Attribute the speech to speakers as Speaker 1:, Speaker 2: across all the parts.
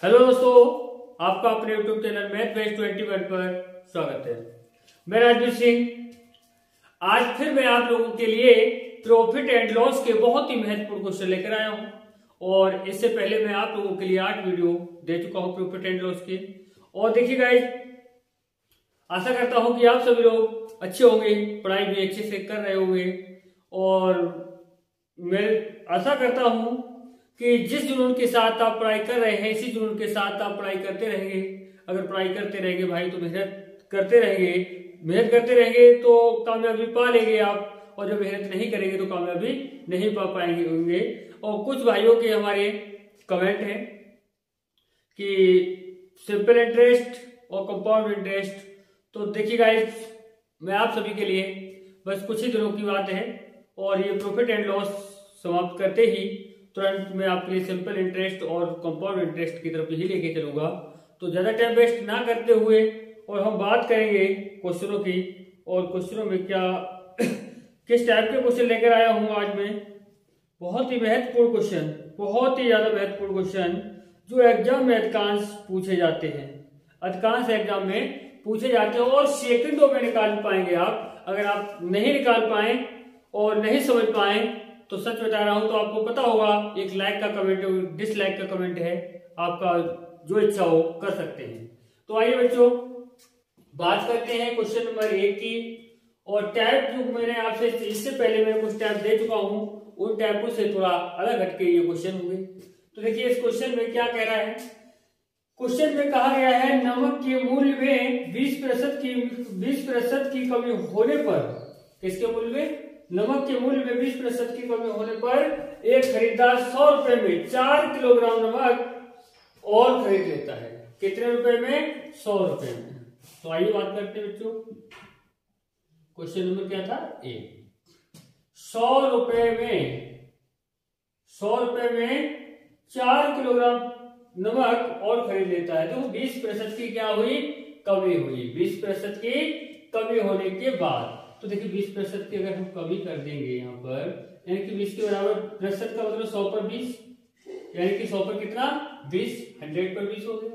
Speaker 1: Hello दोस्तों, आपका अपने यूट्यूब चैनल मैथ बेस्ट 21 पर स्वागत है। मैं राजवीर सिंह। आज फिर मैं आप लोगों के लिए प्रॉफिट एंड लॉस के बहुत ही महत्वपूर्ण क्वेश्चन लेकर आया हूं। और इससे पहले मैं आप लोगों के लिए 8 वीडियो दे चुका हूं प्रॉफिट एंड लॉस के। और देखिए गाइस, आशा करता हूं कि आप सभी लोग अच्छे होंगे, पढ़ाई भी अच्छे से कर रहे होंगे। और मैं आशा करता हूं कि जिस जुनून के साथ आप पढ़ाई कर रहे हैं, इसी जुनून के साथ आप पढ़ाई करते रहेंगे। अगर पढ़ाई करते रहेंगे भाई तो मेहनत करते रहेंगे तो कामयाबी पा लेंगे आप। और जब मेहनत नहीं करेंगे तो कामयाबी नहीं पा पाएंगे होंगे। और कुछ भाइयों के हमारे कमेंट हैं कि सिंपल इंटरेस्ट और कंपाउंड इंटरेस्ट। तो देखिए गाइस, मैं आप सभी के लिए बस कुछ ही दिनों की बात है और ये प्रॉफिट एंड लॉस समाप्त करते ही तुरंत मैं आपके लिए सिंपल इंटरेस्ट और कंपाउंड इंटरेस्ट की तरफ ही लेके चलूंगा। तो ज्यादा टाइम वेस्ट ना करते हुए और हम बात करेंगे क्वेश्चनों की। और क्वेश्चनों में क्या किस टाइप के क्वेश्चन लेकर आया हूं आज मैं। बहुत ही महत्वपूर्ण क्वेश्चन, बहुत ही ज्यादा महत्वपूर्ण क्वेश्चन जो एग्जाम में अधिकांश पूछे जाते हैं, अधिकांश एग्जाम में पूछे जाते हैं और सेकंडों में निकाल पाएंगे आप। अगर आप नहीं निकाल पाए और नहीं समझ पाए तो सच बता रहा हूं तो आपको पता होगा, एक लाइक का कमेंट है, डिसलाइक का कमेंट है, आपका जो इच्छा हो कर सकते हैं। तो आइए बच्चों, बात करते हैं क्वेश्चन नंबर 1 की। और टाइप जो मैंने आपसे इससे पहले मैं कुछ टाइप दे चुका हूं, उन टाइपों से थोड़ा अलग हटके ये क्वेश्चन होंगे। तो देखिए इस क्वेश्चन में क्या कह रहा है। क्वेश्चन में कहा गया है नमक के मूल्य में 20% की कमी होने पर, किसके मूल्य में, नमक के मूल्य में 20% की कमी होने पर एक खरीदार 100 रुपए में 4 किलोग्राम नमक और खरीद लेता है। कितने रुपए में? 100 रुपए में। तो आइए बात करते हैं बच्चों, क्वेश्चन नंबर क्या था? 1। 100 रुपए में 4 किलोग्राम नमक और खरीद लेता है। तो 20% की क्या हुई? कमी हुई। 20% की कमी होने के बाद तो देखिए 20% की अगर हम कमी कर देंगे यहाँ पर, यानी कि 20 के बराबर प्रतिशत का मतलब 100 पर 20, यानी कि 100 पर कितना? 20, 100 पर 20 हो गया।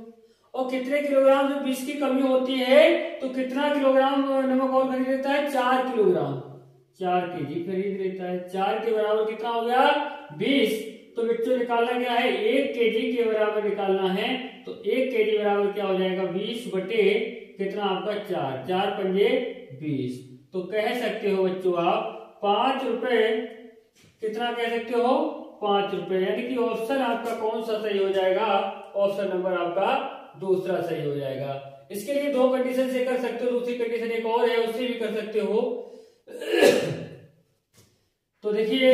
Speaker 1: और कितने किलोग्राम जब 20 की कमी होती है तो कितना किलोग्राम नमक और खरीद लेता है? 4 किलोग्राम, 4 केजी खरीद लेता है। 4 के बराबर कितना हो गया? 20। तो बच्चों निकालना क्या है? 1 केजी के बराबर निकालना है। तो 1 केजी बराबर क्या हो जाएगा? 20 बटे कितना आपका? 4, 4 पंजे 20। तो कह सकते हो बच्चों आप 5 रुपए, कितना कह सकते हो? 5 रुपए। यानी कि ऑप्शन आपका कौन सा सही हो जाएगा? ऑप्शन नंबर आपका दूसरा सही हो जाएगा। इसके लिए 2 कंडीशन से कर सकते हो, दूसरी कंडीशन एक और है, उससे भी कर सकते हो। तो देखिए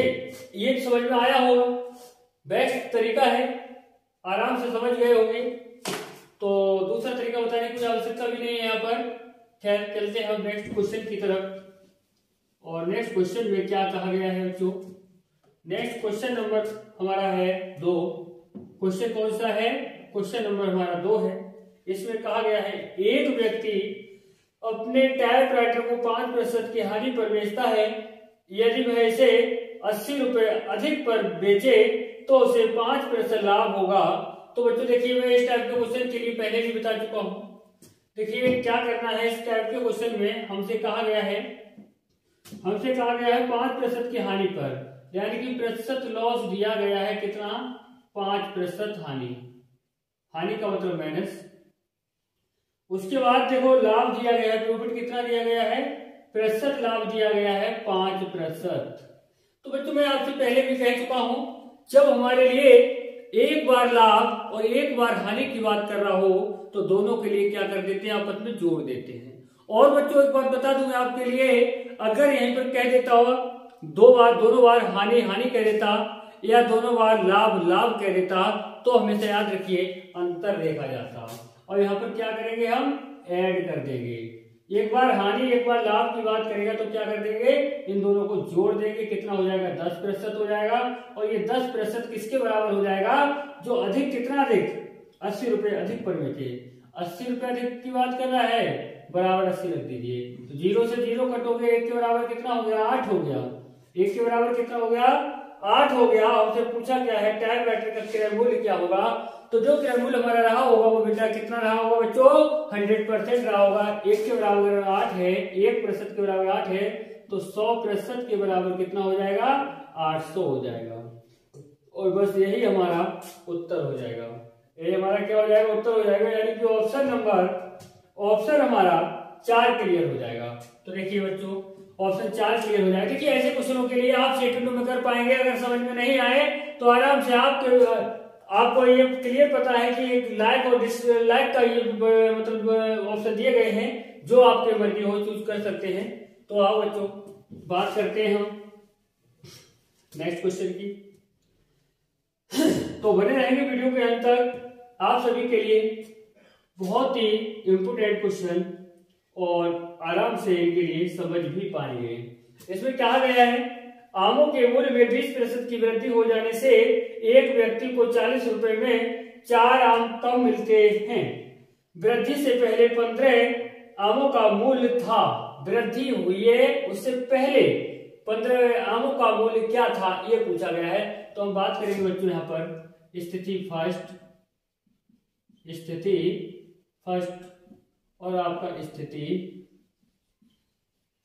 Speaker 1: ये समझ में आया होगा, बेस्ट तरीका है, आराम से समझ गए होंगे। तो दूसरा तरीका बताने की आवश्यकता भी नहीं है यहाँ पर। खैर चलते हैं हम नेक्स्ट क्वेश्चन की तरफ। और नेक्स्ट क्वेश्चन में क्या कहा गया है बच्चों? नेक्स्ट क्वेश्चन नंबर हमारा है 2। क्वेश्चन कौन सा है? क्वेश्चन नंबर हमारा 2 है। इसमें कहा गया है एक व्यक्ति अपने टाइपराइटर को 5% की हानि पर बेचता है। यदि वह इसे 80 रुपए अधिक पर बेचे तो उसे 5% लाभ होगा। तो बच्चों देखिए, मैं इस टाइप के क्वेश्चन के लिए पहले भी बता चुका हूं। देखिए क्या करना है इस टाइप के क्वेश्चन में। हमसे कहा गया है 5% की हानि पर, यानी कि प्रतिशत लॉस दिया गया है कितना? 5% हानि, हानि का मतलब माइनस। उसके बाद देखो लाभ दिया गया है, प्रॉफिट कितना दिया गया है? प्रतिशत लाभ दिया गया है 5%। तो बच्चों मैं आपसे पहले भी कह चुका हूं, जब हमारे लिए एक बार लाभ और एक बार हानि की बात कर रहा हो तो दोनों के लिए क्या कर देते हैं? आपस में जोड़ देते हैं। और बच्चों एक बात बता दूं मैं आपके लिए, अगर यहीं पर कह देता हो दोनों बार हानि हानि कह देता या दोनों बार लाभ लाभ कह देता तो हमेशा याद रखिए अंतर देखा जाता। और यहाँ पर क्या करेंगे? हम ऐड कर देंगे। एक बार हानि एक बार लाभ की बात करेगा तो क्या कर देंगे? इन दोनों को जोड़ देंगे। कितना हो जाएगा? 10% हो जाएगा। और ये 10% किसके बराबर हो जाएगा? जो अधिक, कितना अधिक? 80 रुपए अधिक पर बेचे। 80 रुपए अधिक की बात कर रहा है, बराबर 80 रख दीजिए। तो 0 से 0 कटोगे, 1 के बराबर कितना हो गया? 8 हो गया। 1 के बराबर कितना हो गया? 8 हो गया। हमसे पूछा क्या है? टाइपराइटर का क्रय मूल्य क्या होगा? तो जो क्रय मूल्य हमारा रहा होगा वो बेटा कितना रहा होगा बच्चों? 100% रहा होगा। 1 के बराबर 8 है, 1% के बराबर 8 है, तो 100% के बराबर कितना हो जाएगा? 800 हो जाएगा। और बस यही हमारा उत्तर हो जाएगा। ये हमारा क्या हो जाएगा? उत्तर हो जाएगा। यानी कि ऑप्शन हमारा 4 क्लियर हो जाएगा। तो देखिए बच्चों, ऑप्शन 4 क्लियर हो जाएगा। देखिए ऐसे क्वेश्चनों के लिए आप सेकंडों में कर पाएंगे। अगर समझ में नहीं आए तो आराम से आपको ये क्लियर पता है कि लाइक और डिसलाइक का ये मतलब ऑप्शन दिए गए हैं, जो आपके मर्जी हो चूज कर सकते हैं। तो आओ बच्चों बात करते हैं हम नेक्स्ट क्वेश्चन की। तो बने रहेंगे वीडियो के अंत तक। आप सभी के लिए बहुत ही इंपोर्टेंट क्वेश्चन और आराम से इनके लिए समझ भी पाएंगे। इसमें कहा गया है, आमों के मूल्य में 20% की वृद्धि हो जाने से एक व्यक्ति को 40 रुपए में 4 आम कम मिलते हैं। वृद्धि से पहले 15 आमों का मूल्य था। वृद्धि हुई है उससे पहले 15 आमों का मूल्य क्या था, ये पूछा गया है। तो हम बात करेंगे बच्चों यहाँ पर स्थिति फर्स्ट और आपका स्थिति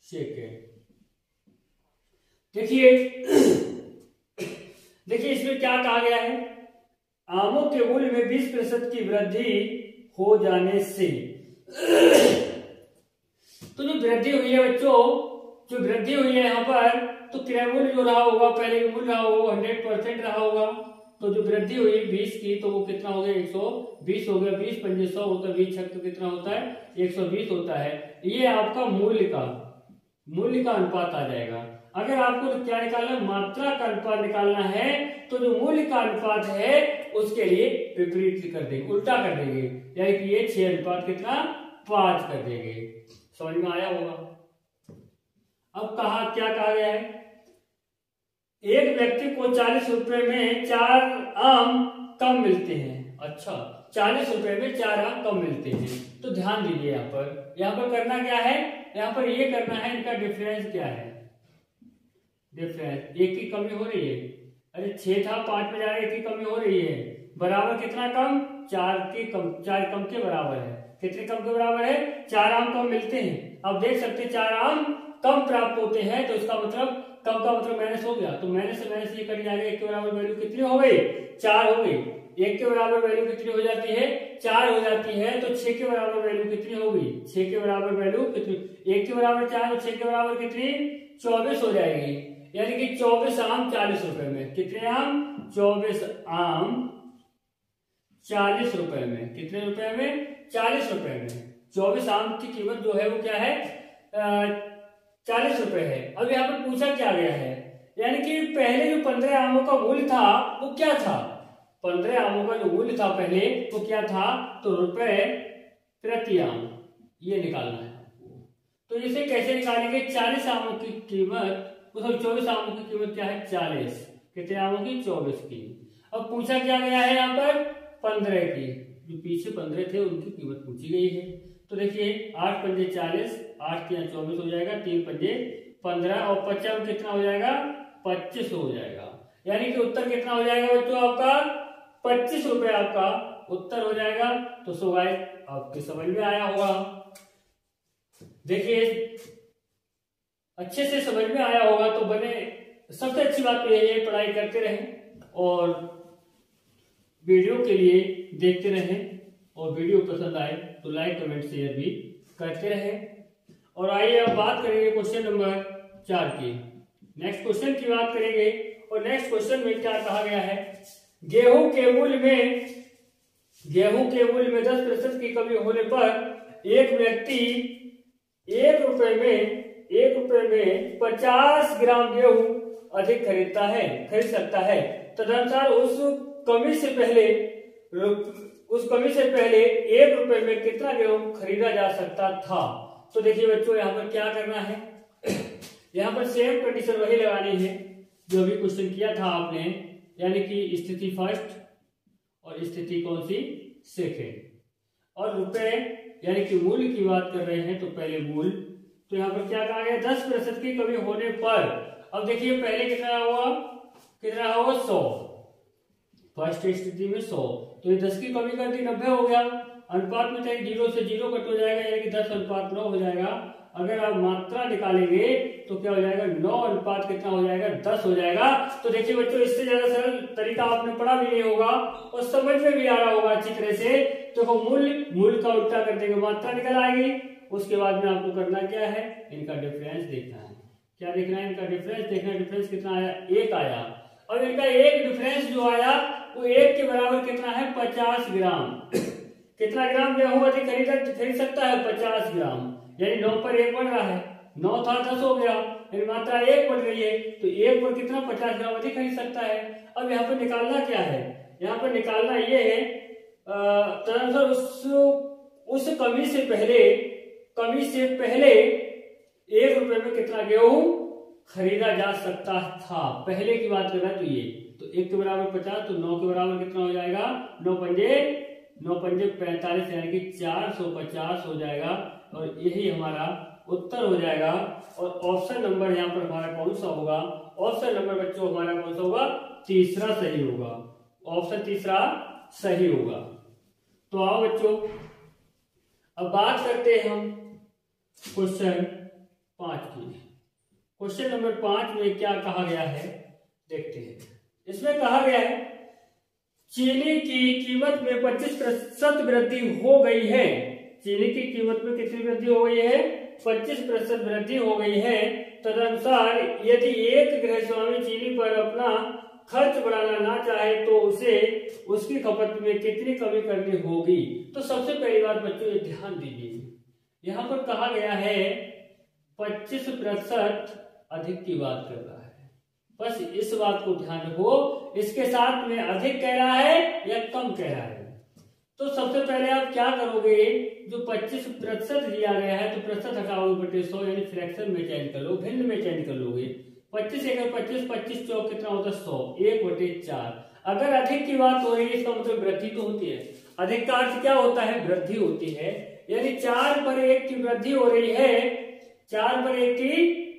Speaker 1: सेकेंड। देखिए इसमें क्या कहा गया है? आमों के मूल्य में 20% की वृद्धि हो जाने से तो जो वृद्धि हुई है बच्चों, जो वृद्धि हुई है यहाँ पर, तो क्रय मूल्य जो रहा होगा, पहले के मूल्य रहा होगा 100% रहा होगा। तो जो वृद्धि हुई 20 की, तो वो कितना हो गया? 120 हो गया। 20 पंजे 100 होता है, 20 छक तो कितना होता है? 120 होता है। ये आपका मूल्य का अनुपात आ जाएगा। अगर आपको क्या निकालना है? मात्रा का अनुपात निकालना है, तो जो मूल्य का अनुपात है उसके लिए विपरीत कर देंगे, उल्टा कर देंगे। यानी कि ये 6 अनुपात कितना? 5 कर देंगे। समझ में आया होगा। अब क्या कहा गया है? एक व्यक्ति को 40 रुपए में 4 आम कम मिलते हैं। अच्छा, 40 रुपए में 4 आम कम मिलते हैं। तो ध्यान दीजिए यहाँ पर करना क्या है? यहाँ पर ये करना है, इनका डिफरेंस क्या है? डिफरेंस 1 की कमी हो रही है। अरे 6 था, 5 में जा रहा है, 1 की कमी हो रही है। बराबर कितना कम? 4 कम के बराबर है। कितने कम के बराबर है? 4 आम कम मिलते हैं। अब देख सकते हैं 4 आम कम प्राप्त होते हैं, तो इसका मतलब कम का मतलब माइनस हो गया। तो माइनस से माइनस ये कट जाएगा। 1 के बराबर वैल्यू कितनी हो गई? 4 हो गई। 1 के बराबर वैल्यू कितनी हो जाती है? 4 हो जाती है। तो 6 के बराबर वैल्यू कितनी होगी? 6 के बराबर वैल्यू कितनी? 1 के बराबर 4 और 6 के बराबर कितनी? 24 हो जाएगी। यानी कि 24 आम 40 रुपए में। कितने आम? 24 आम 40 रुपए में। कितने रुपए में? 40 रुपए में। 24 आम की कीमत जो है वो क्या है? 40 रुपए है। अब यहाँ पर पूछा क्या गया है? यानी कि पहले जो 15 आमों का मूल्य था वो क्या था? 15 आमों का जो मूल्य था पहले वो क्या था? तो रुपए प्रति आम, ये निकालना है। तो इसे कैसे निकालेंगे? 40 आमों की कीमत, मतलब 24 आमों की कीमत क्या है? 40। कितने आमों की? 24 की। अब पूछा क्या गया है यहाँ पर? 15 की। जो पीछे 15 थे उनकी कीमत पूछी गई है। तो देखिए 8 पंजे 40, 8 के 24 हो जाएगा, 3 पंजे 15 और 50 कितना हो जाएगा? 25 हो जाएगा। यानी कि उत्तर कितना हो जाएगा बच्चों? आपका 25 रुपए आपका उत्तर हो जाएगा। तो सो गाइस आपके समझ में आया होगा। देखिए अच्छे से समझ में आया होगा तो बने। सबसे अच्छी बात तो यही है, पढ़ाई करते रहें और वीडियो के लिए देखते रहें। और वीडियो पसंद आए तो लाइक कमेंट शेयर भी करते रहें। और आइए अब बात करेंगे क्वेश्चन नंबर 4 की। नेक्स्ट क्वेश्चन की बात करेंगे। और नेक्स्ट क्वेश्चन में क्या कहा गया है? गेहूं के मूल्य में 10% की कमी होने पर एक व्यक्ति 1 रुपए में 50 ग्राम गेहूं अधिक खरीद सकता है। तदनुसार उस कमी से पहले 1 रुपए में कितना गेहूं खरीदा जा सकता था? तो देखिए बच्चों यहाँ पर क्या करना है? यहाँ पर सेम कंडीशन वही लगानी है जो भी क्वेश्चन किया था आपने, यानी कि स्थिति फर्स्ट और स्थिति कौन सी? सेकेंड। और रुपए यानी कि मूल्य की बात कर रहे हैं तो पहले मूल्य। तो यहाँ पर क्या कहा गया? 10% की कमी होने पर। अब देखिए पहले कितना होगा? 100। फर्स्ट स्थिति में 100, तो ये 10 की कमी कर दी, 90 हो गया। अनुपात में चाहिए 0 से 0 कट हो जाएगा, यानी कि 10:9 हो जाएगा। अगर आप मात्रा निकालेंगे तो क्या हो जाएगा, 9 अनुपात कितना हो जाएगा, 10 हो जाएगा। तो देखिए बच्चों, इससे ज्यादा सरल तरीका आपने पढ़ा भी नहीं होगा और समझ में भी आ रहा होगा अच्छी तरह से। तो मूल का उल्टा कर देंगे, मात्रा निकल आएगी। उसके बाद में आपको करना क्या है, इनका डिफरेंस देखना है। क्या देखना है, इनका डिफरेंस देखना है। डिफरेंस कितना आया, 1 आया। और इनका एक डिफरेंस जो आया वो 1 के बराबर कितना है, 50 ग्राम। कितना ग्राम गेहूं अधिक खरीद सकता है, 50 ग्राम। यानी 9 पर 1 बढ़ रहा है, 9 था 10 हो गया, यानी मात्रा 1 बढ़ रही है, तो 1 पर कितना 50 ग्राम अधिक खरीद सकता है। अब यहाँ पर निकालना क्या है, यहाँ पर निकालना ये है तदनुसार उस कमी से पहले 1 रुपए में कितना गेहूं खरीदा जा सकता था, पहले की बात कर रहा है। तो ये तो 1 के बराबर 50, तो 9 के बराबर कितना हो जाएगा, 9 पंजे 45, यानी कि 450 हो जाएगा। और यही हमारा उत्तर हो जाएगा। और ऑप्शन नंबर यहाँ पर हमारा कौन सा होगा, ऑप्शन नंबर बच्चों हमारा कौन सा होगा, तीसरा सही होगा। ऑप्शन तीसरा सही होगा। तो आओ बच्चों, अब बात करते हैं हम क्वेश्चन 5 की। क्वेश्चन नंबर 5 में क्या कहा गया है देखते हैं। इसमें कहा गया है चीनी की कीमत में 25% वृद्धि हो गई है। चीनी की कीमत में कितनी वृद्धि हो गई है, 25% वृद्धि हो गई है। तदनुसार यदि एक गृहस्वामी चीनी पर अपना खर्च बढ़ाना ना चाहे तो उसे उसकी खपत में कितनी कमी करनी होगी। तो सबसे पहली बात बच्चों ये ध्यान दीजिए, यहाँ पर कहा गया है 25% अधिक की बात कर रहा है। बस इस बात को ध्यान रखो, इसके साथ में अधिक कह रहा है या कम कह रहा है। तो सबसे पहले आप क्या करोगे, जो 25% दिया गया है तो प्रतिशत हटाओगे बटे 100, यानी फ्रैक्शन में चेंज कर लो, भिन्न में चेंज कर लोगे। 25 × 25, 25 चौक कितना होता है 100, 1/4। अगर अधिक की बात हो रही है इसका मतलब वृद्धि तो होती है। अधिक का अर्थ क्या होता है, वृद्धि होती है। यानी 4 पर 1 की वृद्धि हो रही है, 4 पर 1 की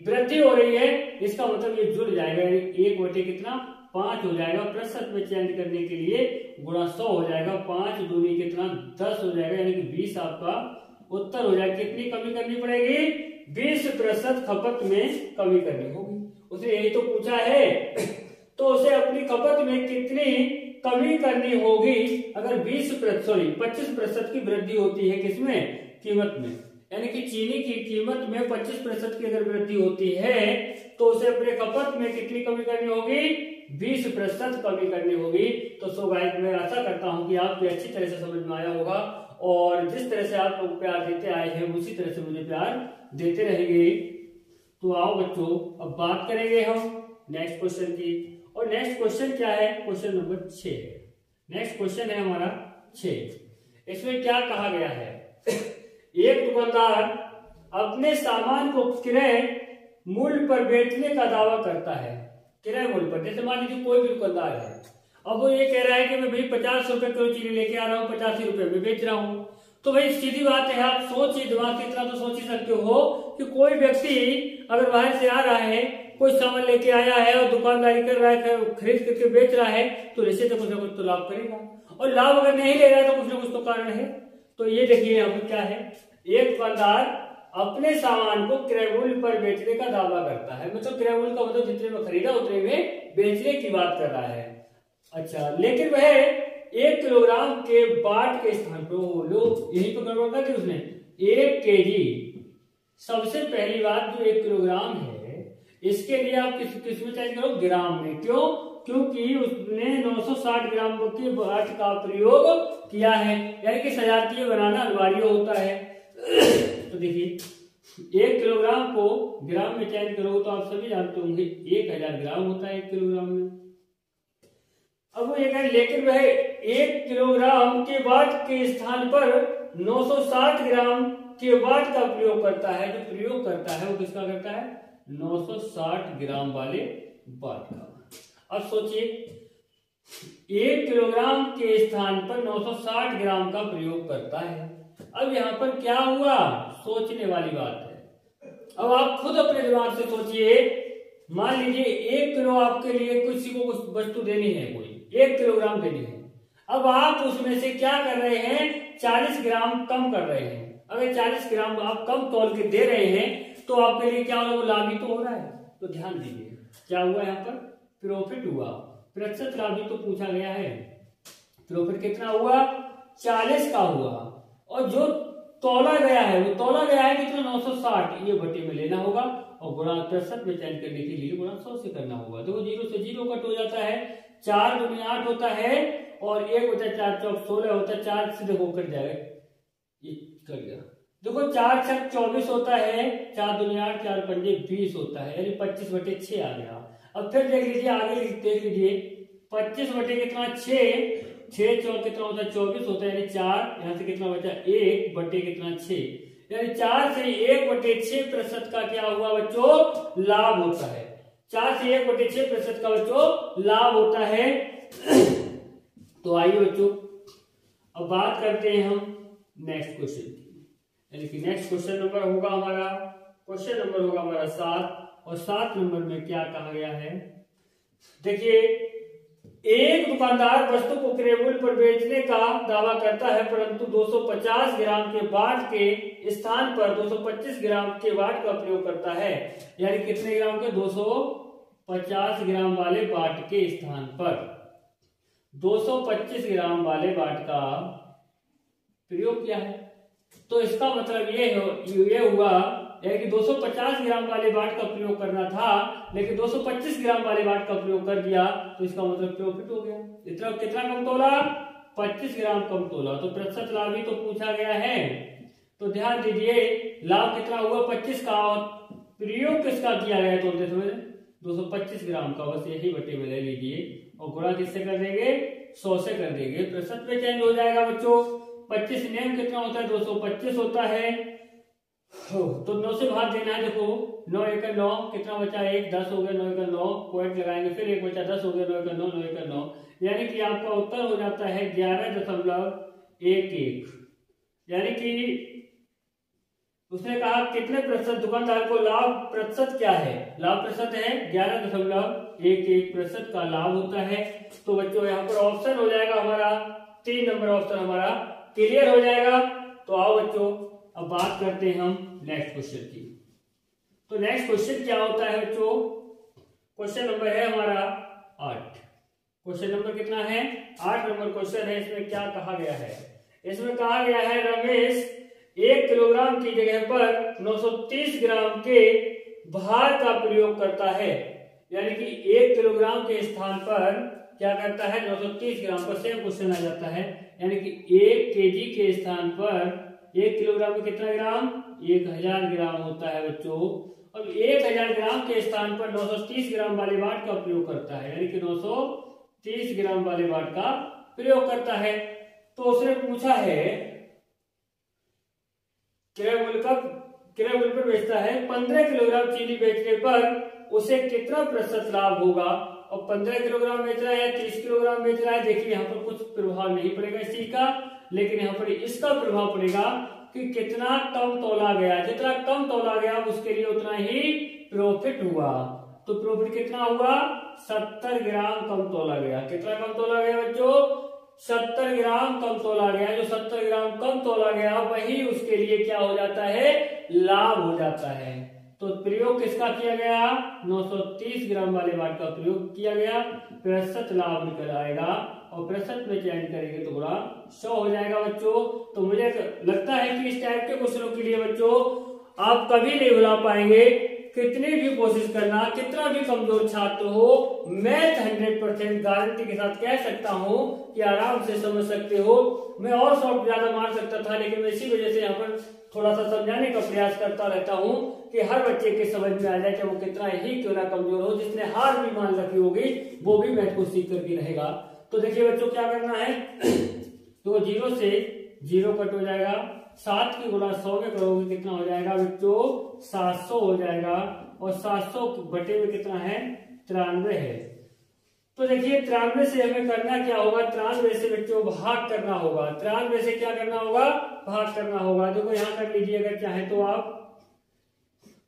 Speaker 1: वृद्धि हो रही है, इसका मतलब ये जुड़ जाएगा, यानी 1/5 हो जाएगा। प्रतिशत में चेंज करने के लिए गुणा 100 हो जाएगा, 5 दूनी कितना 10 हो जाएगा, यानी कि 20 आपका उत्तर हो जाएगा। कितनी कमी करनी पड़ेगी, 20% खपत में कमी करनी होगी। उसने यही तो पूछा है, तो उसे अपनी खपत में कितनी कमी करनी होगी। अगर 25% की वृद्धि होती है किसमें, कीमत में, यानी कि चीनी की कीमत में 25% की अगर वृद्धि होती है तो उसे अपने खपत में कितनी कमी करनी होगी, 20% कमी करनी होगी। तो सो गाइस, मैं आशा करता हूं कि आपको अच्छी तरह से समझ में आया होगा और जिस तरह से आप लोग प्यार देते आए हैं उसी तरह से मुझे प्यार देते रहेंगे। तो आओ बच्चों, अब बात करेंगे हम नेक्स्ट क्वेश्चन की। और नेक्स्ट क्वेश्चन क्या है, क्वेश्चन नंबर 6 है। नेक्स्ट क्वेश्चन है हमारा 6। इसमें क्या कहा गया है, एक दुकानदार अपने सामान को क्रय मूल्य पर बेचने का दावा करता है। क्रय मूल्य पर, जैसे मान लीजिए कोई भी दुकानदार है, अब वो ये कह रहा है कि मैं भाई 50 रुपए किलो चीनी लेके आ रहा हूँ, 85 रुपए में बेच रहा हूँ। तो भाई सीधी बात है, आप सोचिए, दिमाग से इतना तो सोच ही सकते हो कि कोई व्यक्ति अगर बाहर से आ रहा है, कोई सामान लेके आया है और दुकानदारी कर रहा है, खरीद करके बेच रहा है, तो इससे तो कुछ ना कुछ तो लाभ करेगा। और लाभ अगर नहीं ले रहा है तो कुछ ना कुछ तो कारण है। तो ये देखिए यहाँ पर क्या है, एक दुकानदार अपने सामान को क्रय मूल्य पर बेचने का दावा करता है। मतलब क्रय मूल्य का मतलब जितने में खरीदा उतने में बेचने की बात कर रहा है। अच्छा, लेकिन वह 1 किलोग्राम के बाट के स्थान पर, लोग यही पर गड़बड़ कर दी उसने, 1 केजी। सबसे पहली बात, जो 1 किलोग्राम है इसके लिए आप किस में चेंज करो, ग्राम में। क्यों, क्योंकि उसने 960 ग्राम के बाट का प्रयोग किया है, यानी कि सजातीय बनाना अनिवार्य होता है। तो देखिए 1 किलोग्राम को ग्राम में चेंज करो तो आप सभी जानते होंगे 1000 ग्राम होता है 1 किलोग्राम में। अब वो ये कह, लेकिन वह 1 किलोग्राम के बाट के स्थान पर 960 ग्राम के बाट का प्रयोग करता है। जो प्रयोग करता है वो किसका करता है, 960 ग्राम वाले बाट का। अब सोचिए 1 किलोग्राम के स्थान पर 960 ग्राम का प्रयोग करता है। अब यहाँ पर क्या हुआ, सोचने वाली बात है। अब आप खुद अपने दिमाग से सोचिए, मान लीजिए 1 किलो आपके लिए किसी को कुछ वस्तु देनी है, कोई 1 किलोग्राम देनी है। अब आप उसमें से क्या कर रहे हैं, 40 ग्राम कम कर रहे हैं। अगर 40 ग्राम आप कम तौल के दे रहे हैं तो आपके लिए क्या होगा, लाभ ही तो हो रहा है। तो ध्यान दीजिए क्या हुआ यहाँ पर, प्रॉफिट हुआ, प्रतिशत लाभ ही तो पूछा गया है। प्रॉफिट कितना हुआ, 40 का हुआ, और जो तौला गया है वो तौला गया है कितना, 960, ये बटे में लेना होगा और गुणा प्रतिशत में चयन करने के लिए गुणा 100 से करना होगा। देखो 0 से 0 कट हो जाता है, 4 दूनी 8 होता है और 1 बचा 4 चौक 16 होता है, 4 से देखो कट जाएगा, ये कर गया। देखो 4 छक 24 होता है, 4 दूनी 8, 4 पंजे 20 होता है, यानी 25 बटे 6 आ गया। अब फिर देख लीजिए आगे देख लीजिए, 25 बटे कितना 6, 6 चौक कितना होता है 24 होता है, यानी 4, यहाँ से कितना बचा 1 बटे कितना 6, यानी 4 से 1 बटे 6 प्रतिशत का क्या हुआ बच्चों, लाभ होता है। 4 से 1 बटे 6 प्रतिशत का बच्चों लाभ होता है। तो आइए बच्चों अब बात करते हैं हम नेक्स्ट क्वेश्चन की, यानी कि नेक्स्ट क्वेश्चन नंबर होगा हमारा, क्वेश्चन नंबर होगा हमारा 7, और 7 नंबर में क्या कहा गया है, देखिए एक दुकानदार वस्तु को क्रय मूल्य पर बेचने का दावा करता है, परंतु 250 ग्राम के वाट के स्थान पर 225 ग्राम के वाट का प्रयोग करता है। यानी कितने ग्राम के, 250 ग्राम वाले वाट के स्थान पर 225 ग्राम वाले वाट का प्रयोग किया है। तो इसका मतलब ये हुआ यानी कि 250 ग्राम वाले वाट का प्रयोग करना था, लेकिन 225 ग्राम वाले वाट का प्रयोग कर दिया, तो इसका मतलब प्रॉफिट हो गया। इतना कितना कम तोला, 25 ग्राम कम तोला, तो प्रतिशत लाभ ही तो पूछा गया है। तो ध्यान दीजिए लाभ कितना हुआ 25 का, और प्रयोग किसका किया गया तोलते समय 225 ग्राम का, बस यही बटे में ले लीजिए और गुणा किससे कर देंगे, 100 से कर देंगे, प्रतिशत में चेंज हो जाएगा बच्चों। 25 नेम कितना होता है, 225 होता है, तो 9 से भाग देना है। देखो 9 एक 9, कितना बचा 1, 10 हो गया, 9 एक 9, पॉइंट लगाएंगे, फिर 1 बचा 10 हो गया, 9 एक 9, 9 एक 9, यानी कि आपका उत्तर हो जाता है 11.11। यानी कि उसने कहा कितने प्रतिशत दुकानदार को लाभ प्रतिशत क्या है, लाभ प्रतिशत है 11.11% का लाभ होता है। तो बच्चों यहाँ पर ऑप्शन हो जाएगा हमारा 3 नंबर ऑप्शन हमारा क्लियर हो जाएगा। तो आओ बच्चों अब बात करते हैं हम नेक्स्ट क्वेश्चन की। तो नेक्स्ट क्वेश्चन क्या होता है बच्चों, क्वेश्चन नंबर है हमारा 8। क्वेश्चन नंबर कितना है, 8 नंबर क्वेश्चन है। इसमें क्या कहा गया है, इसमें कहा गया है रमेश 1 किलोग्राम की जगह पर 930 ग्राम के भार का प्रयोग करता है। यानी कि 1 किलोग्राम के स्थान पर क्या करता है, 930 ग्राम पर सेम क्वेश्चन आ जाता है। यानी कि 1 केजी के स्थान पर 1 किलोग्राम में कितना ग्राम, 1000 ग्राम होता है बच्चों। अब 1000 ग्राम के स्थान पर 930 ग्राम वाले वाट का प्रयोग करता है, यानी कि 930 ग्राम वाले वाट का प्रयोग करता है। तो उसने पूछा है क्रय मूल्य पर बेचता है, 15 किलोग्राम चीनी बेचने पर उसे कितना प्रतिशत लाभ होगा। और 15 किलोग्राम बेच रहा है या 30 किलोग्राम बेच रहा है, देखिए यहाँ पर कुछ प्रभाव नहीं पड़ेगा इसी का, लेकिन यहाँ पर इसका प्रभाव पड़ेगा कि कितना कम तोला गया, जितना कम तोला गया उसके लिए उतना ही प्रॉफिट हुआ। तो प्रॉफिट कितना हुआ, 70 ग्राम कम तोला गया। कितना कम तोला गया बच्चों, 70 ग्राम कम तोला गया। जो 70 ग्राम कम तोला गया वही उसके लिए क्या हो जाता है, लाभ हो जाता है। तो प्रयोग किसका किया गया, 930 ग्राम वाले वाट का प्रयोग किया गया, प्रतिशत लाभ निकल आएगा और प्रतिशत में चयन करेंगे तो गुणा 100 हो जाएगा बच्चों। तो मुझे लगता है कि इस टाइप के क्वेश्चनों के लिए बच्चों आप कभी नहीं भुला पाएंगे। कितनी भी कोशिश करना, कितना भी कमजोर छात्र हो, मैथ 100% गारंटी के साथ कह सकता हूं कि आराम से समझ सकते हो। मैं और शॉर्ट ज्यादा मार सकता था, लेकिन मैं इसी वजह से यहाँ पर थोड़ा सा समझाने का प्रयास करता रहता हूं कि हर बच्चे के समझ में आ जाए, चाहे वो कितना ही क्यों ना कमजोर हो। जिसने हार भी मान रखी होगी वो भी मैथ को सीख करके रहेगा। तो देखिए बच्चों क्या करना है, तो 0 से 0 कट हो जाएगा, 7 की गुणा 100 में करोगे कितना हो जाएगा बच्चों, 700 हो जाएगा। और 700 बटे में कितना है, 93 है। तो देखिए 93 से हमें करना क्या होगा, 93 से बच्चों भाग करना होगा। 93 से क्या करना होगा, भाग करना होगा। देखो यहां कर लीजिए अगर चाहे तो आप,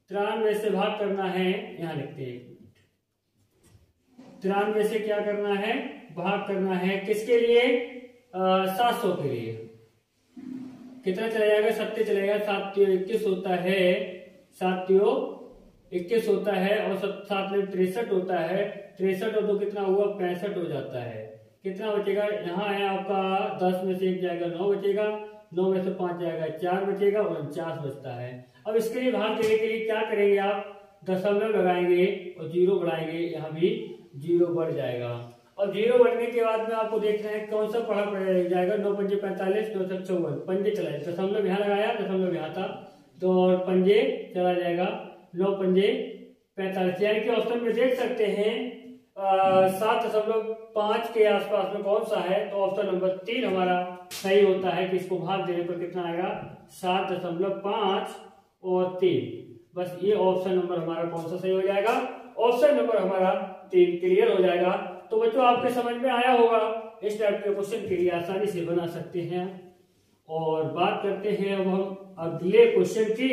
Speaker 1: 93 से भाग करना है, यहां लिखते हैं 93 से क्या करना है, भाग करना है। किसके लिए, 700 के लिए कितना चला जाएगा, 7 चला जाएगा, 7 तियो 21 होता है, 7 तियो 21 होता है और 7 में 63 होता है, 63 और 2 कितना हुआ 65 हो जाता है। कितना बचेगा, यहाँ है आपका 10 में से 1 जाएगा 9 बचेगा, 9 में से 5 जाएगा 4 बचेगा और 49 बचता है। अब इसके लिए भाग देने के लिए क्या करेंगे, आप दशमलव लगाएंगे और 0 बढ़ाएंगे, यहाँ भी 0 बढ़ जाएगा। और 0 बढ़ने के बाद में आपको देखना है कौन सा पढ़ा पड़ जाएगा, 9 पंजे 45, 9 7 54, पंजे चला जाएगा, दशमलव यहाँ लगाया, दशमलव यहाँ था तो और पंजे चला जाएगा, 9 पंजे 45, यानी कि ऑप्शन में देख सकते हैं 7.5 के आसपास में कौन सा है, तो ऑप्शन नंबर 3 हमारा सही होता है कि इसको भाग देने पर कितना आएगा 7.5 और 3। बस ये ऑप्शन नंबर हमारा कौन सा सही हो जाएगा, ऑप्शन नंबर हमारा 3 क्लियर हो जाएगा। तो बच्चों आपके समझ में आया होगा, इस टाइप के क्वेश्चन के लिए आसानी से बना सकते हैं। और बात करते हैं अब हम अगले क्वेश्चन की,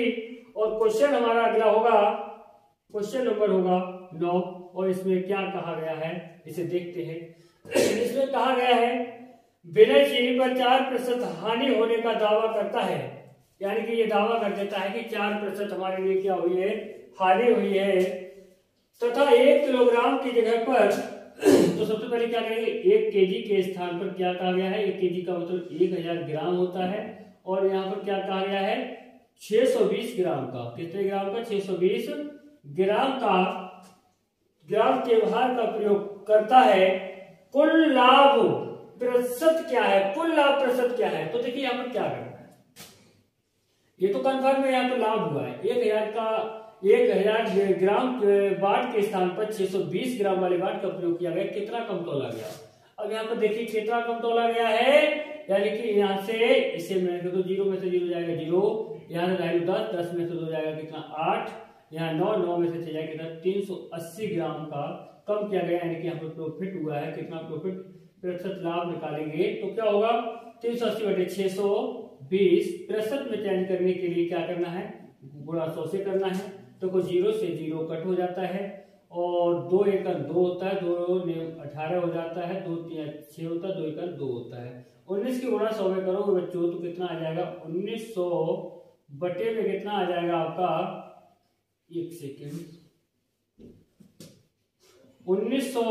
Speaker 1: और क्वेश्चन हमारा अगला होगा, क्वेश्चन नंबर होगा 9 और इसमें क्या कहा गया है इसे देखते हैं। इसमें कहा गया है विनय चीनी पर 4% हानि होने का दावा करता है, यानी कि ये दावा कर देता है कि 4% हमारे लिए क्या हुई है, हानि हुई है, तथा 1 किलोग्राम की जगह पर तो सबसे पहले क्या करेंगे, 1 केजी के स्थान पर क्या कहा गया है, 1 केजी का मतलब 1000 ग्राम होता है, और यहाँ पर क्या कहा गया है 620 ग्राम का, कितने ग्राम का 620 ग्राम का ग्राम के भार का प्रयोग करता है, कुल लाभ प्रतिशत क्या है, कुल लाभ प्रतिशत क्या है। तो देखिए यहाँ पर क्या करना है, ये तो कंफर्म है, यहाँ पर लाभ हुआ है 1000 ग्राम वाट के स्थान पर 620 ग्राम वाले वाट का प्रयोग किया गया, कितना कम तोला गया। अब यहाँ पर देखिए कितना कम तोला गया है, यानी कि यहाँ से इसे मैं तो 0 में से 0 जाएगा 0, यहाँ से वैल्यू 10, 10 में से 2 जाएगा कितना 8, यहाँ 9, 9 में से 6 जाएगा कितना 380 ग्राम का कम किया गया, यानी कि यहाँ पर प्रॉफिट हुआ है, कितना प्रॉफिट प्रतिशत लाभ निकालेंगे तो क्या होगा 380/620, प्रतिशत में चेंज करने के लिए क्या करना है, गुणा 100 से करना है, तो 0 से 0 कट हो जाता है, और 2 एकड़ 2 होता है, 2 ने 18 हो जाता है, 2 3 6 होता है, 2 एकड़ 2 होता है, 19 की गुणा 100 में करोगे बच्चों तो कितना आ जाएगा 1900 बटे में कितना आ जाएगा आपका, एक सेकेंड, 1900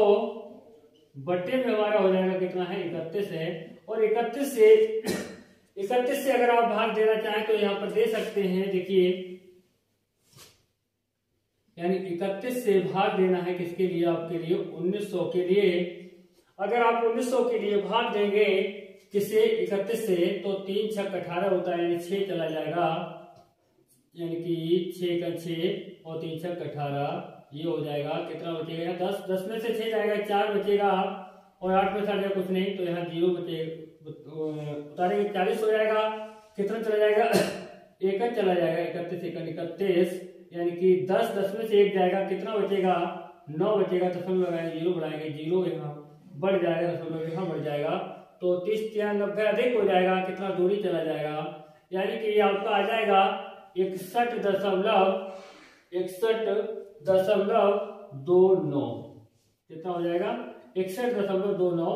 Speaker 1: बटे में हमारा हो जाएगा कितना है 31 है, और 31 से अगर आप भाग देना चाहें तो यहाँ पर दे सकते हैं, देखिए यानी 31 से भाग देना है किसके लिए, आपके लिए 1900 के लिए। अगर आप 1900 के लिए भाग देंगे किसे 31 से, तो 3 6 18 होता है, यानी 6 चला जाएगा, यानी कि 6 का 6 और 3 6 18, ये हो जाएगा कितना बचेगा 10, 10 में से 6 जाएगा 4 बचेगा, और 8 में से जाएगा कुछ नहीं, तो यहाँ 0 बचेगा, उतारेंगे 40 हो जाएगा, कितना चला जाएगा 1 चला जाएगा, 31 यानी कि 10, 10 में से 1 जाएगा, कितना बचेगा 9 बचेगा, दशमलव लगाएंगे 0 बढ़ाएंगे 0 यहाँ बढ़ जाएगा, दशमलव यहाँ बढ़ जाएगा, तो 30 3 90 अधिक हो जाएगा, कितना दूरी चला जाएगा, यानी कि ये आपका आ जाएगा 61.29, कितना हो जाएगा 61.29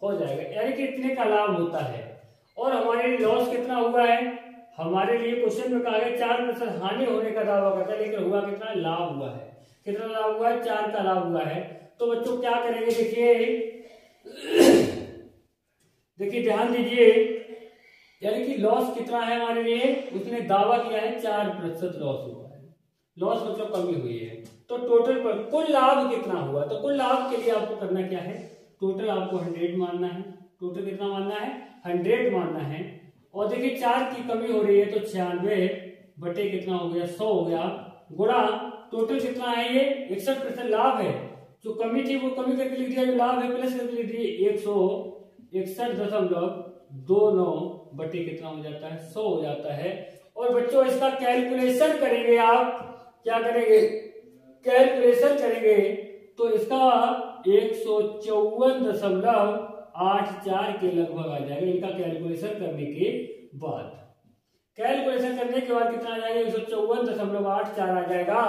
Speaker 1: हो जाएगा, यानी कि इतने का लाभ होता है। और हमारे लिए लॉस कितना हुआ है, हमारे लिए क्वेश्चन में कहा गया 4% हानि होने का दावा करता है, लेकिन हुआ कितना, लाभ हुआ है, कितना लाभ हुआ है 4 का लाभ हुआ है। तो बच्चों क्या करेंगे, देखिए ध्यान दीजिए, यानी कि लॉस कितना है हमारे लिए, उसने दावा किया है 4% लॉस हुआ है, लॉस मतलब कमी हुई है, तो टोटल पर कुल लाभ कितना हुआ, तो कुल लाभ के लिए आपको करना क्या है, टोटल आपको 100 मानना है, टोटल कितना मानना है 100 मानना है, और देखिए 4 की कमी हो रही है, तो 96 बटे कितना हो गया 100 हो गया, गुणा टोटल कितना है ये 61% लाभ है, जो कमी थी वो कमी करके लिख दिया, जो लाभ है प्लस करके लिख दिए 161.29 बटे कितना हो जाता है 100 हो जाता है। और बच्चों इसका कैलकुलेशन करेंगे, आप क्या करेंगे कैलकुलेशन करेंगे, तो इसका 154.84 के लगभग आ जाएगा, इनका कैलकुलेशन करने के बाद, कैलकुलेशन करने के बाद कितना आ जाएगा 154.84 आ जाएगा।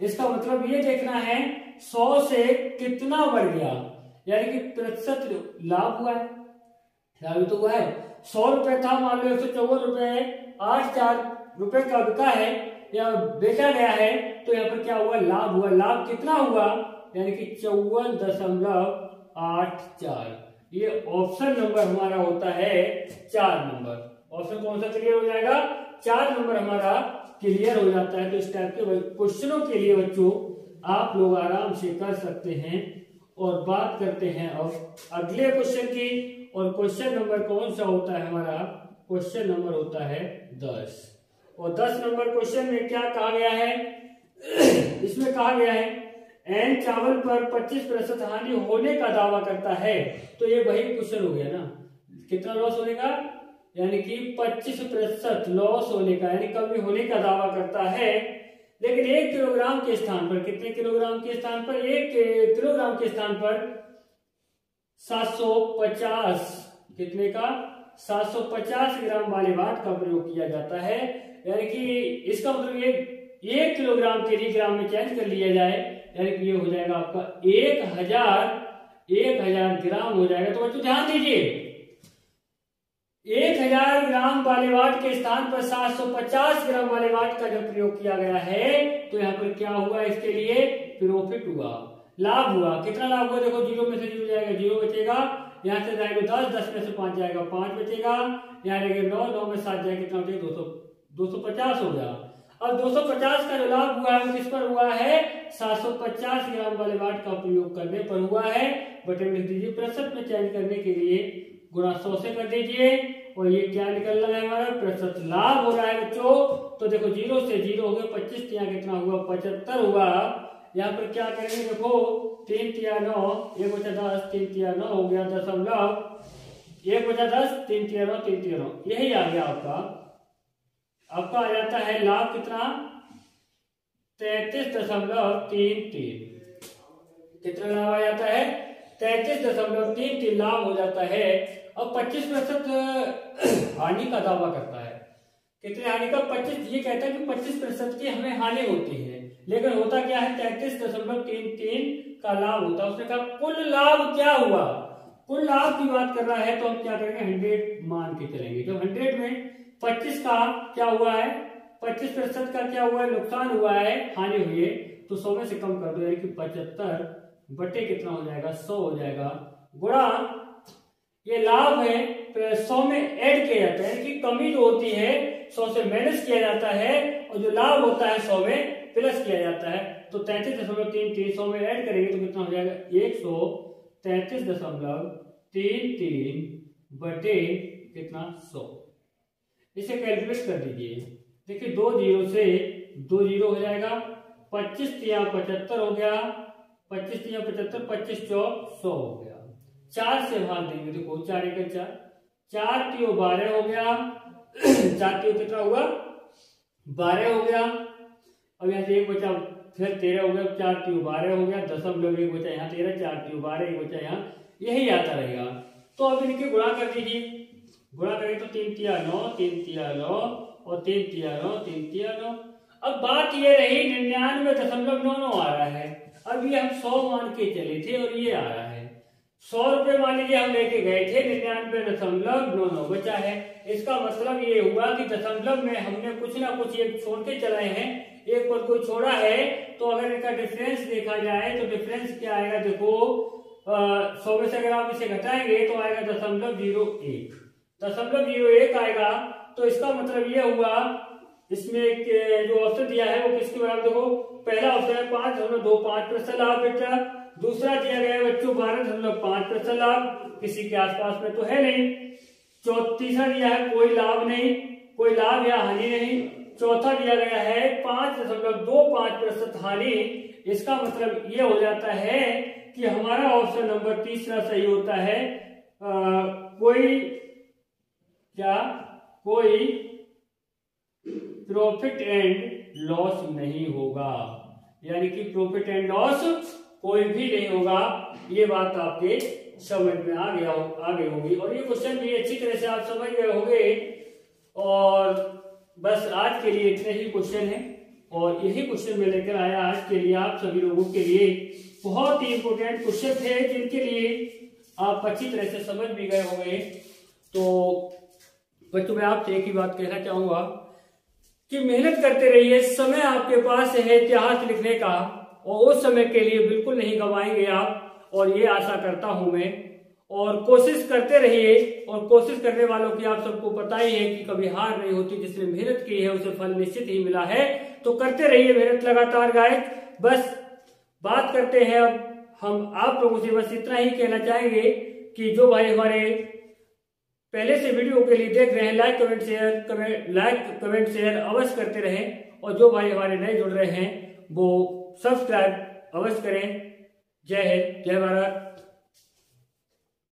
Speaker 1: इसका मतलब ये देखना है 100 से कितना बढ़ गया, यानी कि प्रतिशत लाभ हुआ है, अभी तो हुआ है 100 रुपए था, मान लो 154 रुपए 84 रुपए का बिका है या बेचा गया है, तो यहाँ पर क्या हुआ, लाभ हुआ। लाभ कितना हुआ, यानी कि 54.84। ये ऑप्शन नंबर हमारा होता है 4 नंबर। ऑप्शन कौन सा क्लियर हो जाएगा, 4 नंबर हमारा क्लियर हो जाता है। तो इस टाइप के क्वेश्चनों के लिए बच्चों आप लोग आराम से कर सकते हैं। और बात करते हैं अब अगले क्वेश्चन की। और क्वेश्चन नंबर कौन सा होता है हमारा, क्वेश्चन नंबर होता है 10। और 10 नंबर क्वेश्चन में क्या कहा गया है, इसमें कहा गया है एन चावल पर 25% हानि होने का दावा करता है। तो ये वही क्वेश्चन हो गया ना, कितना लॉस होने का, यानी कि 25% लॉस होने का, यानी कमी होने का दावा करता है। लेकिन 1 किलोग्राम के स्थान पर, कितने किलोग्राम के स्थान पर, 1 किलोग्राम के स्थान पर 750, कितने का, 750 ग्राम वाले वाट का प्रयोग किया जाता है। यानी कि इसका मतलब ये 1 किलोग्राम के लिए ग्राम में चेंज कर लिया जाए, यानी कि ये हो जाएगा आपका 1000 ग्राम हो जाएगा। तो बच्चों ध्यान दीजिए, 1000 ग्राम वाले वाट के स्थान पर 750 ग्राम वाले वाट का जब प्रयोग किया गया है, तो यहाँ पर क्या हुआ, इसके लिए प्रॉफिट हुआ, लाभ हुआ। कितना लाभ हुआ, देखो 0 में से 0 जाएगा, 0 बचेगा, यहाँ से जाएगा 10, 10 में से 5 जाएगा, 5 बचेगा, यहाँ रहेगा 9, 9 में 7 जाएगा, कितना हो जाएगा, 250 हो गया। अब 250 का जो लाभ हुआ है वो किस पर हुआ है, 750 ग्राम वाले वाट का प्रयोग करने पर हुआ है। बटे में लिख दीजिए, प्रतिशत में चेंज करने के लिए गुणा 100 से कर दीजिए। और ये क्या निकल रहा है हमारा, प्रतिशत लाभ हो रहा है बच्चों। तो देखो 0 से 0 हो गया, 25 यहाँ कितना हुआ, 75 हुआ। यहाँ पर क्या करेंगे, देखो 3 तिया 9, 1 बचा 10, 3 तिया 9 हो गया, दशमलव 1 बचा 10, 3 तिया 9, 3 तिया 9, यही आ गया आपका आ जाता है लाभ कितना, 33.33। कितना लाभ आ जाता है, 33.33 लाभ हो जाता है। अब 25% हानि का दावा करता है। कितने हानि का, 25। ये कहता है कि 25% की हमें हानि होती है, लेकिन होता क्या है, 33.33 का लाभ होता है। उसने कहा कुल लाभ क्या हुआ, कुल लाभ की बात कर रहा है, तो हम क्या करेंगे, 100 मान के चलेंगे। जब 100 में 25 का क्या हुआ है, 25% का क्या हुआ है, नुकसान हुआ है, हानि हुई है, तो 100 में से कम कर दो, यानी कि 75 बटे कितना हो जाएगा, 100 हो जाएगा, गुणा ये लाभ है 100 में ऐड किया जाता है, कि कमी जो होती है 100 से माइनस किया जाता है, और जो लाभ होता है 100 में प्लस किया जाता है। तो 33.33 100 में ऐड करेंगे तो कितना हो जाएगा, 133.33 बटे कितना, 100। इसे कैलकुलेट कर दीजिए। देखिए 2 0 से 2 0 हो जाएगा, 25 तिया 75 हो गया, 25 तिया 75, 25 चौक 100 हो गया। 4 से भाग देंगे, देखो 4 1 4, 4 तियो 12 हो गया, 4 तियो कितना हुआ, 12 हो गया। अब यहाँ से 1 बचा, फिर 13 हो गया, 4 तियो 12 हो गया, दशमलव 1 बचा यहाँ 13, 4 तियो 12, 1 बचा यहाँ, यही आता रहेगा। तो अब इनके गुणा कर दीजिए, गुणा करें तो 3 तिया 9, 3 तिया 9 और 3 तिया 9, 3 तिया 9। अब बात ये रही 99.99 आ रहा है। अब ये हम 100 मान के चले थे और ये आ रहा है 100 रुपए, मान लीजिए हम लेके गए थे, 99.99 बचा है। इसका मतलब ये हुआ कि दशमलव में हमने कुछ ना कुछ एक छोड़ के चलाए हैं, एक पर कोई छोड़ा है। तो अगर इनका डिफरेंस देखा जाए तो डिफरेंस क्या आएगा, देखो 100 में से अगर आप इसे घटाएंगे तो आएगा 0.01, 0.01 आएगा। तो इसका मतलब ये हुआ, इसमें जो ऑप्शन दिया है वो किसके बराबर, देखो पहला ऑप्शन है 5.25% लाभ बेटा, दूसरा दिया गया है बच्चों 12.5% लाभ, किसी के आसपास में तो है नहीं। तीसरा दिया है कोई लाभ नहीं, कोई लाभ या हानि नहीं। चौथा दिया गया है 5.25% हानि। इसका मतलब ये हो जाता है कि हमारा ऑप्शन नंबर तीसरा सही होता है। कोई प्रॉफिट एंड लॉस नहीं होगा, यानी कि प्रॉफिट एंड लॉस कोई भी नहीं होगा। ये बात आपके समझ में आ गई होगी, और ये क्वेश्चन भी अच्छी तरह से आप समझ गए होंगे। और बस आज के लिए इतने ही क्वेश्चन हैं, और यही क्वेश्चन मैं लेकर आया आज के लिए आप सभी लोगों के लिए। बहुत ही इंपोर्टेंट क्वेश्चन थे जिनके लिए आप अच्छी तरह से समझ भी गए होंगे। तो बच्चों मैं आपसे एक ही बात कहना चाहूंगा कि मेहनत करते रहिए। समय आपके पास है इतिहास लिखने का, और उस समय के लिए बिल्कुल नहीं गंवाएंगे आप, और ये आशा करता हूं मैं। और कोशिश करते रहिए, और कोशिश करने वालों की आप सबको पता ही है कि कभी हार नहीं होती। जिसने मेहनत की है उसे फल निश्चित ही मिला है। तो करते रहिए मेहनत लगातार गाइस। बस बात करते हैं अब हम आप लोगों से, बस इतना ही कहना चाहेंगे कि जो भाई हमारे पहले से वीडियो के लिए देख रहे हैं, लाइक कमेंट शेयर अवश्य करते रहें, और जो भाई हमारे नए जुड़ रहे हैं वो सब्सक्राइब अवश्य करें। जय हिंद, जय भारत।